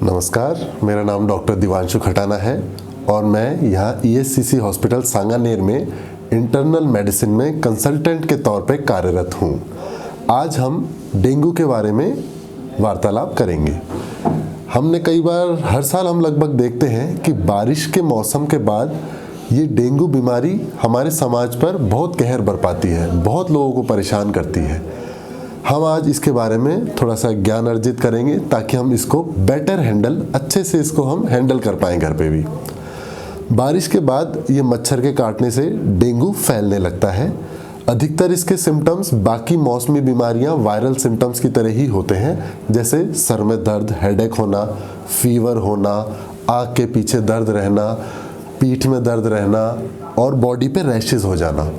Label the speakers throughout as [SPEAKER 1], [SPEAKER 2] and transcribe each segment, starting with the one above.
[SPEAKER 1] नमस्कार, मेरा नाम डॉक्टर दिवांशु खटाना है और मैं यहाँ ईएससीसी हॉस्पिटल सांगानेर में इंटरनल मेडिसिन में कंसल्टेंट के तौर पे कार्यरत हूँ। आज हम डेंगू के बारे में वार्तालाप करेंगे। हमने कई बार हर साल हम लगभग देखते हैं कि बारिश के मौसम के बाद ये डेंगू बीमारी हमारे समाज पर बहुत कहर बरपाती है, बहुत लोगों को परेशान करती है। हम आज इसके बारे में थोड़ा सा ज्ञान अर्जित करेंगे ताकि हम इसको बेटर अच्छे से इसको हम हैंडल कर पाएँ घर पे भी। बारिश के बाद ये मच्छर के काटने से डेंगू फैलने लगता है। अधिकतर इसके सिम्टम्स बाकी मौसमी बीमारियां वायरल सिम्टम्स की तरह ही होते हैं, जैसे सर में दर्द, हेडेक होना, फीवर होना, आँख के पीछे दर्द रहना, पीठ में दर्द रहना और बॉडी पे रैशेस हो जाना।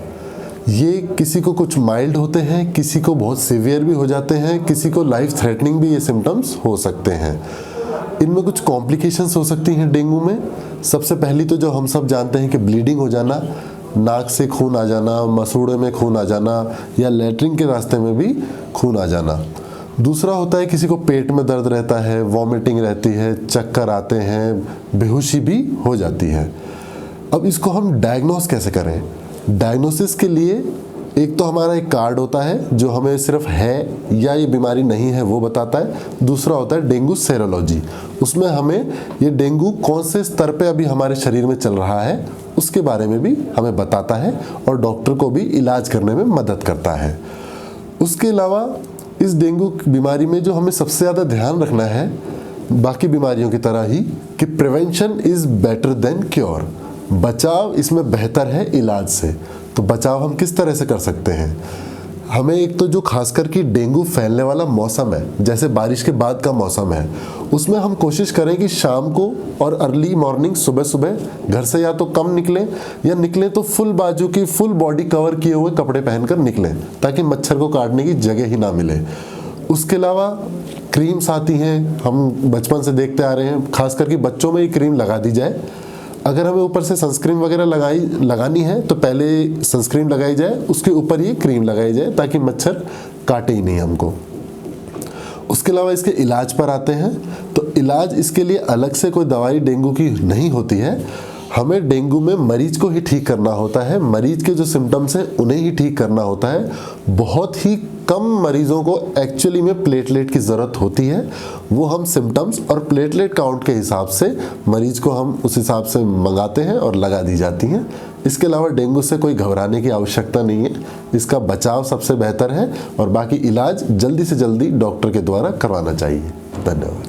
[SPEAKER 1] ये किसी को कुछ माइल्ड होते हैं, किसी को बहुत सीवियर भी हो जाते हैं, किसी को लाइफ थ्रेटनिंग भी ये सिम्टम्स हो सकते हैं। इनमें कुछ कॉम्प्लिकेशंस हो सकती हैं डेंगू में। सबसे पहली तो जो हम सब जानते हैं कि ब्लीडिंग हो जाना, नाक से खून आ जाना, मसूड़े में खून आ जाना या लैट्रिन के रास्ते में भी खून आ जाना। दूसरा होता है किसी को पेट में दर्द रहता है, वॉमिटिंग रहती है, चक्कर आते हैं, बेहोशी भी हो जाती है। अब इसको हम डायग्नोस कैसे करें? डायग्नोसिस के लिए एक तो हमारा एक कार्ड होता है जो हमें सिर्फ है या ये बीमारी नहीं है वो बताता है। दूसरा होता है डेंगू सेरोलॉजी, उसमें हमें ये डेंगू कौन से स्तर पे अभी हमारे शरीर में चल रहा है उसके बारे में भी हमें बताता है और डॉक्टर को भी इलाज करने में मदद करता है। उसके अलावा इस डेंगू बीमारी में जो हमें सबसे ज़्यादा ध्यान रखना है, बाकी बीमारियों की तरह ही, कि prevention is better than cure. बचाव इसमें बेहतर है इलाज से। तो बचाव हम किस तरह से कर सकते हैं? हमें एक तो जो खासकर कि डेंगू फैलने वाला मौसम है, जैसे बारिश के बाद का मौसम है, उसमें हम कोशिश करें कि शाम को और अर्ली मॉर्निंग सुबह सुबह घर से या तो कम निकलें या निकलें तो फुल बाजू की फुल बॉडी कवर किए हुए कपड़े पहनकर निकलें ताकि मच्छर को काटने की जगह ही ना मिले। उसके अलावा क्रीम्स आती हैं, हम बचपन से देखते आ रहे हैं, खासकर कि बच्चों में ये क्रीम लगा दी जाए। अगर हमें ऊपर से सनस्क्रीन वगैरह लगानी है तो पहले सनस्क्रीन लगाई जाए, उसके ऊपर ये क्रीम लगाई जाए ताकि मच्छर काटे ही नहीं हमको। उसके अलावा इसके इलाज पर आते हैं तो इलाज इसके लिए अलग से कोई दवाई डेंगू की नहीं होती है। हमें डेंगू में मरीज को ही ठीक करना होता है, मरीज के जो सिम्टम्स हैं उन्हें ही ठीक करना होता है। बहुत ही कम मरीजों को एक्चुअली में प्लेटलेट की ज़रूरत होती है। वो हम सिम्टम्स और प्लेटलेट काउंट के हिसाब से मरीज को हम उस हिसाब से मंगाते हैं और लगा दी जाती हैं। इसके अलावा डेंगू से कोई घबराने की आवश्यकता नहीं है। इसका बचाव सबसे बेहतर है और बाकी इलाज जल्दी से जल्दी डॉक्टर के द्वारा करवाना चाहिए। धन्यवाद।